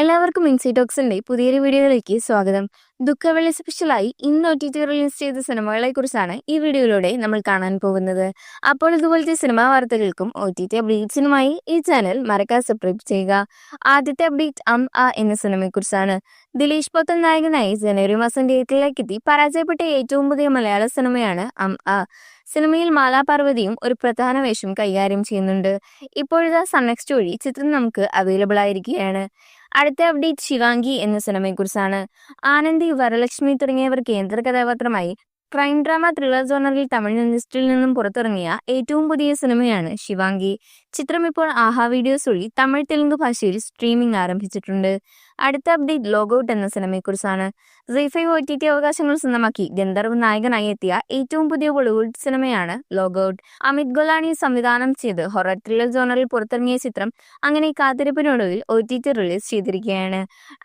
എല്ലാവർക്കും ഇൻസൈറ്റോക്സിന്റെ പുതിയൊരു വീഡിയോയിലേക്ക് സ്വാഗതം. ദുഃഖവെള്ളി സ്പെഷ്യലായി ഇന്ന് OTT റിലീസ് ചെയ്ത സിനിമകളെ കുറിച്ചാണ് ഈ വീഡിയോയിലൂടെ നമ്മൾ കാണാൻ പോകുന്നത്. അപ്പോൾ ഇതുപോലത്തെ സിനിമാ വാർത്തകൾക്കും OTT അപ്ഡേറ്റ്സിനുമായി ഈ ചാനൽ മറക്കാതെ സബ്സ്ക്രൈബ് ചെയ്യുക. ആദ്യത്തെ അപ്ഡേറ്റ് എന്ന സിനിമയെക്കുറിച്ചാണ്. ദിലീഷ് പോത്തൻ നായകനായി ജനുവരി മാസം തിയേറ്ററിലേക്ക് എത്തി പരാജയപ്പെട്ട ഏറ്റവും പുതിയ മലയാള സിനിമയാണ് സിനിമയിൽ മാലാ പാർവതിയും ഒരു പ്രധാന വേഷം കൈകാര്യം ചെയ്യുന്നുണ്ട്. ഇപ്പോഴത്തെ സൺനെക്സ്റ്റ് വഴി ചിത്രം നമുക്ക് അവൈലബിൾ ആയിരിക്കുകയാണ്. അടുത്ത അപ്ഡേറ്റ് ശിവാംഗി എന്ന സിനിമയെക്കുറിച്ചാണ്. ആനന്ദി, വരലക്ഷ്മി തുടങ്ങിയവർ കേന്ദ്ര കഥാപാത്രമായി ക്രൈം ഡ്രാമ ത്രില്ലർ ജോണറിൽ തമിഴ് ഇൻഡസ്ട്രിയിൽ നിന്നും പുറത്തിറങ്ങിയ ഏറ്റവും പുതിയ സിനിമയാണ് ശിവാംഗി. ചിത്രം ഇപ്പോൾ ആഹാ വീഡിയോസ് വഴി തമിഴ്, തെലുങ്ക് ഭാഷയിൽ സ്ട്രീമിംഗ് ആരംഭിച്ചിട്ടുണ്ട്. അടുത്ത അപ്ഡേറ്റ് ലോഗൌട്ട് എന്ന സിനിമയെക്കുറിച്ചാണ്. ZEE5 OTT അവകാശങ്ങൾ സ്വന്തമാക്കി ഗന്ധർവ് നായകനായി എത്തിയ ഏറ്റവും പുതിയ ബോളിവുഡ് സിനിമയാണ് ലോഗൌട്ട്. അമിത് ഗോലാനി സംവിധാനം ചെയ്ത് ഹൊറർ ത്രില്ലർ ജോണറിൽ പുറത്തിറങ്ങിയ ചിത്രം അങ്ങനെ കാത്തിരിപ്പിനൊടുവിൽ OTT റിലീസ് ചെയ്തിരിക്കുകയാണ്.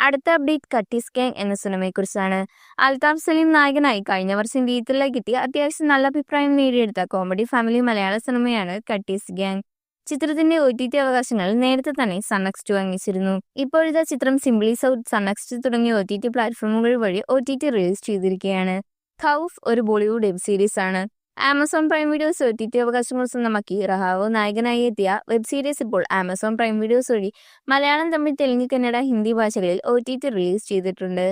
അടുത്ത അപ്ഡേറ്റ് കട്ടീസ് ഗ്യാങ് എന്ന സിനിമയെക്കുറിച്ചാണ്. അൽതാഫ് സലീം നായകനായി കഴിഞ്ഞ വർഷം തിയേറ്ററിലേക്ക് എത്തി അത്യാവശ്യം നല്ല അഭിപ്രായം നേടിയെടുത്ത കോമഡി ഫാമിലി മലയാള സിനിമയാണ് കട്ടീസ് ഗ്യാങ്. ചിത്രത്തിന്റെ OTT അവകാശങ്ങൾ നേരത്തെ തന്നെ സൺനെക്സ്റ്റ് വാങ്ങിച്ചിരുന്നു. ഇപ്പോഴത്തെ ചിത്രം സിംപ്ലി സൗത്ത്, സൺനെക്സ്റ്റ് തുടങ്ങിയ OTT പ്ലാറ്റ്ഫോമുകൾ വഴി OTT റിലീസ് ചെയ്തിരിക്കുകയാണ്. ഖൗഫ് ഒരു ബോളിവുഡ് വെബ് സീരീസ് ആണ്. ആമസോൺ പ്രൈം വീഡിയോസ് OTT അവകാശങ്ങൾ സ്വന്തമാക്കി റഹാവോ നായകനായി എത്തിയ വെബ് സീരീസ് ഇപ്പോൾ ആമസോൺ പ്രൈം വീഡിയോസ് വഴി മലയാളം, തമിഴ്, തെലുങ്ക്, കന്നഡ, ഹിന്ദി ഭാഷകളിൽ OTT റിലീസ് ചെയ്തിട്ടുണ്ട്.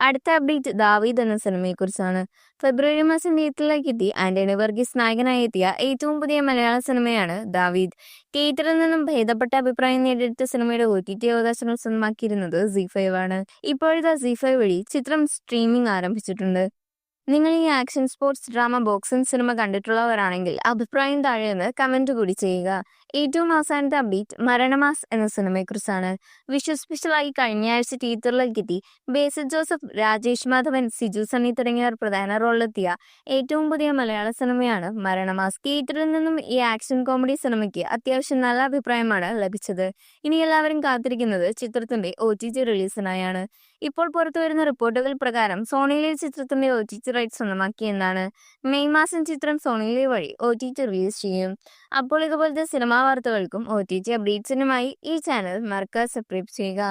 അടുത്ത അപ്ഡേറ്റ് ദാവീദ് എന്ന സിനിമയെക്കുറിച്ചാണ്. ഫെബ്രുവരി മാസം തിയേറ്ററിലേക്ക് എത്തി ആന്റണി വർഗീസ് നായകനായി എത്തിയ ഏറ്റവും പുതിയ മലയാള സിനിമയാണ് ദാവീദ്. തിയേറ്ററിൽ നിന്നും ഭേദപ്പെട്ട അഭിപ്രായം നേടിയെടുത്ത സിനിമയുടെ OTT അവകാശങ്ങൾ സ്വന്തമാക്കിയിരുന്നത് ZEE5 ആണ്. ഇപ്പോഴത്തെ ZEE5 വഴി ചിത്രം സ്ട്രീമിംഗ് ആരംഭിച്ചിട്ടുണ്ട്. നിങ്ങൾ ഈ action, sports, drama, boxing cinema കണ്ടിട്ടുള്ളവരാണെങ്കിൽ അഭിപ്രായം താഴെ നിന്ന് കമന്റ് കൂടി ചെയ്യുക. ഏറ്റവും അവസാനത്തെ അപ്ഡേറ്റ് മരണമാസ് എന്ന സിനിമയെക്കുറിച്ചാണ്. വിഷു സ്പെഷ്യലായി കഴിഞ്ഞയാഴ്ച തിയേറ്ററിലേക്ക് എത്തി ബേസിൽ ജോസഫ്, രാജേഷ് മാധവൻ, സിജു സണ്ണി തുടങ്ങിയവർ പ്രധാന റോളിലെത്തിയ ഏറ്റവും പുതിയ മലയാള സിനിമയാണ് മരണമാസ്. തിയേറ്ററിൽ നിന്നും ഈ ആക്ഷൻ കോമഡി സിനിമയ്ക്ക് അത്യാവശ്യം നല്ല അഭിപ്രായമാണ് ലഭിച്ചത്. ഇനി എല്ലാവരും കാത്തിരിക്കുന്നത് ചിത്രത്തിന്റെ OTT റിലീസിനായാണ്. ഇപ്പോൾ പുറത്തുവരുന്ന റിപ്പോർട്ടുകൾ പ്രകാരം സോണിയിലെ ചിത്രത്തിന്റെ OTT റൈറ്റ് സ്വന്തമാക്കിയെന്നാണ്. മെയ് മാസം ചിത്രം സോണിയിലെ വഴി OTT റിലീസ് ചെയ്യും. അപ്പോൾ ഇതുപോലത്തെ സിനിമാ വാർത്തകൾക്കും OTT അപ്ഡേറ്റ്സിനുമായി ഈ ചാനൽ മറക്കാതെ സബ്സ്ക്രൈബ് ചെയ്യുക.